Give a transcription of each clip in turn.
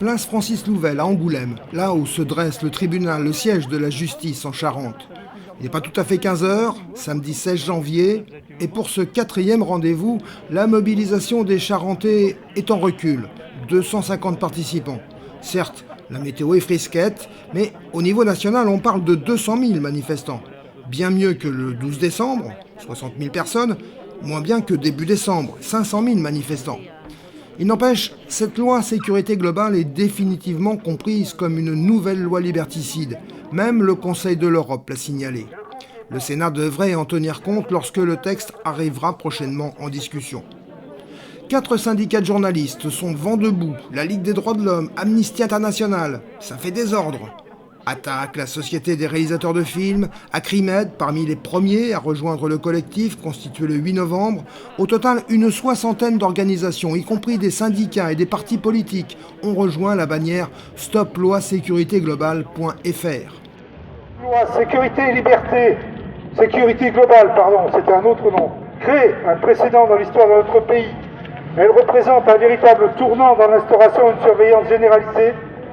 Place Francis Louvel à Angoulême, là où se dresse le tribunal, le siège de la justice en Charente. Il n'est pas tout à fait 15h, samedi 16 janvier, et pour ce 4e rendez-vous, la mobilisation des Charentais est en recul. 250 participants. Certes, la météo est frisquette, mais au niveau national, on parle de 200 000 manifestants. Bien mieux que le 12 décembre, 60 000 personnes, moins bien que début décembre, 500 000 manifestants. Il n'empêche, cette loi sécurité globale est définitivement comprise comme une nouvelle loi liberticide. Même le Conseil de l'Europe l'a signalé. Le Sénat devrait en tenir compte lorsque le texte arrivera prochainement en discussion. 4 syndicats de journalistes sont vent debout, la Ligue des droits de l'homme, Amnesty International. Ça fait désordre. Attaque, la Société des réalisateurs de films, Acrimed, parmi les premiers à rejoindre le collectif constitué le 8 novembre. Au total, une 60aine d'organisations, y compris des syndicats et des partis politiques, ont rejoint la bannière stoploisécuritéglobale.fr. Loi sécurité et liberté, sécurité globale, c'était un autre nom, crée un précédent dans l'histoire de notre pays. Elle représente un véritable tournant dans l'instauration d'une surveillance généralisée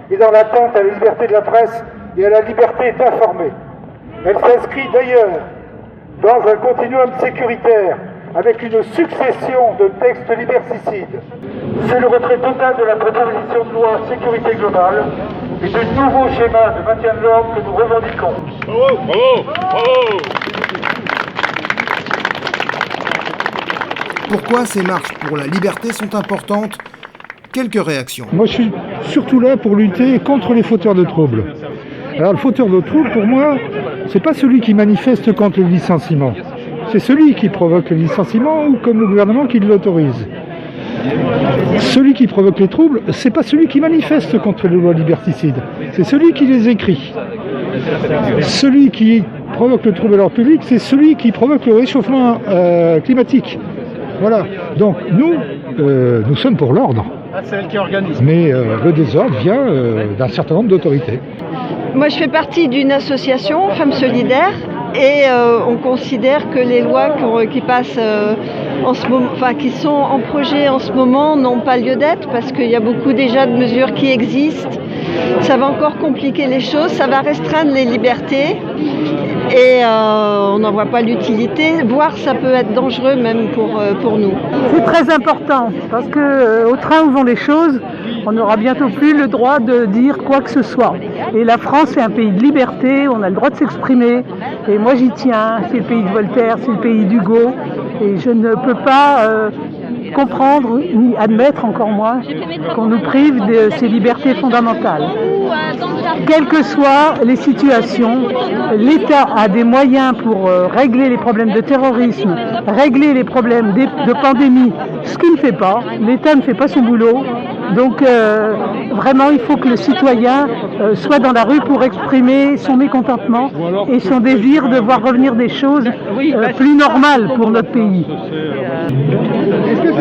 et dans l'atteinte à la liberté de la presse et à la liberté d'informer. Elle s'inscrit d'ailleurs dans un continuum sécuritaire avec une succession de textes liberticides. C'est le retrait total de la proposition de loi sécurité globale et de nouveaux schémas de maintien de l'ordre que nous revendiquons. Bravo, bravo, bravo. Pourquoi ces marches pour la liberté sont importantes ? Quelques réactions. Moi, je suis surtout là pour lutter contre les fauteurs de troubles. Alors, le fauteur de troubles, pour moi, c'est pas celui qui manifeste contre le licenciement. C'est celui qui provoque le licenciement ou comme le gouvernement qui l'autorise. Celui qui provoque les troubles, c'est pas celui qui manifeste contre les lois liberticides. C'est celui qui les écrit. Celui qui provoque le trouble à l'ordre public, c'est celui qui provoque le réchauffement climatique. Voilà. Donc, nous sommes pour l'ordre. Mais le désordre vient d'un certain nombre d'autorités. Moi, je fais partie d'une association, Femmes Solidaires, et on considère que les lois qui passent en ce moment, qui sont en projet en ce moment, n'ont pas lieu d'être parce qu'il y a beaucoup déjà de mesures qui existent. Ça va encore compliquer les choses, ça va restreindre les libertés. Et on n'en voit pas l'utilité, voire ça peut être dangereux même pour nous. C'est très important parce qu'au train où vont les choses, on n'aura bientôt plus le droit de dire quoi que ce soit. Et la France est un pays de liberté, on a le droit de s'exprimer. Et moi j'y tiens, c'est le pays de Voltaire, c'est le pays d'Hugo. Et je ne peux pas comprendre ni admettre encore moins qu'on nous prive de ces libertés fondamentales. Quelles que soient les situations, l'État a des moyens pour régler les problèmes de terrorisme, régler les problèmes de pandémie, ce qu'il ne fait pas. L'État ne fait pas son boulot. Donc vraiment, il faut que le citoyen soit dans la rue pour exprimer son mécontentement et son désir de voir revenir des choses plus normales pour notre pays. Est-ce que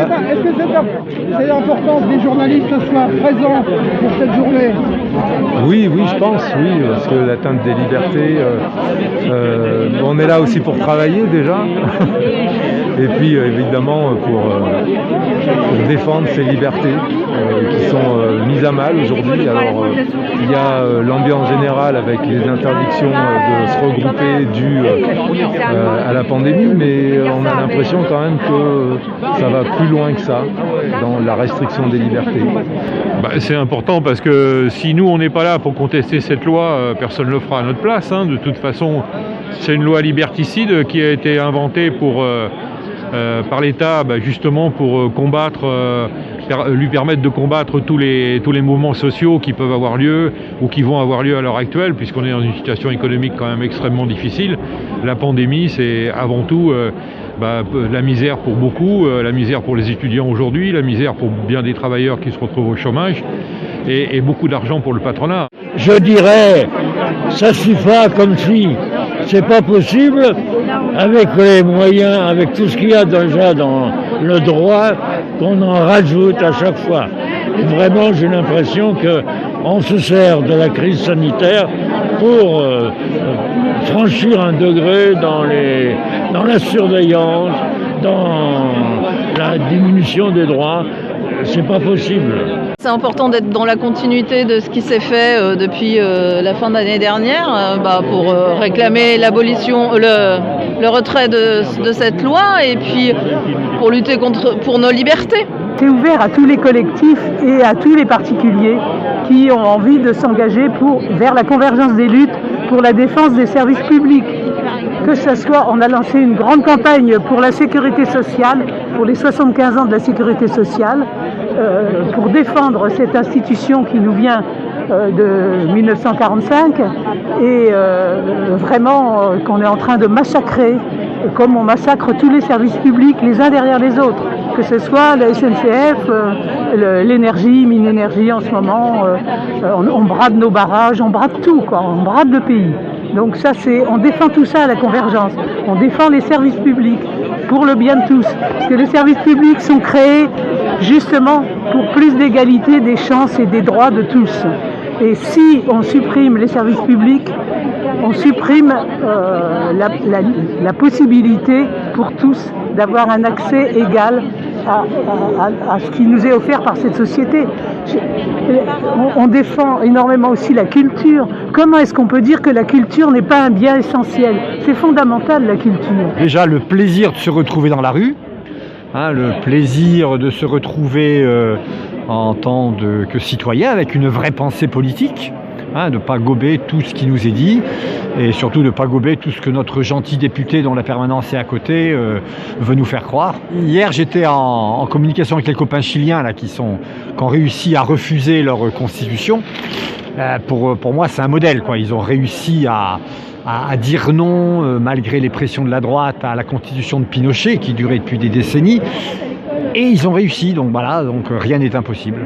c'est important que les journalistes soient présents pour cette journée ? Oui, je pense, parce que l'atteinte des libertés, on est là aussi pour travailler déjà, et puis évidemment pour défendre ces libertés qui sont mises à mal aujourd'hui. Alors il y a l'ambiance générale avec les interdictions de se regrouper dues à la pandémie, mais on a l'impression quand même que ça va plus loin que ça dans la restriction des libertés. C'est important parce que si nous on n'est pas là pour contester cette loi, personne ne le fera à notre place. De toute façon, c'est une loi liberticide qui a été inventée par l'État justement pour lui permettre de combattre tous les mouvements sociaux qui peuvent avoir lieu ou qui vont avoir lieu à l'heure actuelle, puisqu'on est dans une situation économique quand même extrêmement difficile. La pandémie, c'est avant tout la misère pour beaucoup, la misère pour les étudiants aujourd'hui, la misère pour bien des travailleurs qui se retrouvent au chômage et beaucoup d'argent pour le patronat. Je dirais, ça suffit pas comme si c'est pas possible avec les moyens, avec tout ce qu'il y a déjà dans le droit, qu'on en rajoute à chaque fois. Vraiment, j'ai l'impression qu'on se sert de la crise sanitaire pour franchir un degré dans la surveillance, dans la diminution des droits. c'est pas possible. C'est important d'être dans la continuité de ce qui s'est fait depuis la fin de l'année dernière pour réclamer l'abolition, le retrait de cette loi et puis pour lutter pour nos libertés. C'est ouvert à tous les collectifs et à tous les particuliers qui ont envie de s'engager vers la convergence des luttes pour la défense des services publics. Que ce soit, on a lancé une grande campagne pour la sécurité sociale, pour les 75 ans de la sécurité sociale, pour défendre cette institution qui nous vient de 1945 et vraiment qu'on est en train de massacrer, comme on massacre tous les services publics les uns derrière les autres, que ce soit la SNCF, l'énergie, Minénergie en ce moment, on brade nos barrages, on brade tout, quoi, on brade le pays. Donc ça, on défend tout ça à la convergence, on défend les services publics pour le bien de tous, parce que les services publics sont créés justement pour plus d'égalité des chances et des droits de tous. Et si on supprime les services publics, on supprime la possibilité pour tous d'avoir un accès égal à ce qui nous est offert par cette société. On défend énormément aussi la culture. Comment est-ce qu'on peut dire que la culture n'est pas un bien essentiel? C'est fondamental, la culture. Déjà, le plaisir de se retrouver dans la rue, le plaisir de se retrouver en tant que citoyen avec une vraie pensée politique, de ne pas gober tout ce qui nous est dit et surtout de ne pas gober tout ce que notre gentil député dont la permanence est à côté veut nous faire croire. Hier, j'étais en communication avec les copains chiliens là, qui ont réussi à refuser leur constitution. Pour moi, c'est un modèle, quoi. Ils ont réussi à dire non, malgré les pressions de la droite, à la constitution de Pinochet qui durait depuis des décennies. Et ils ont réussi, donc voilà, donc rien n'est impossible.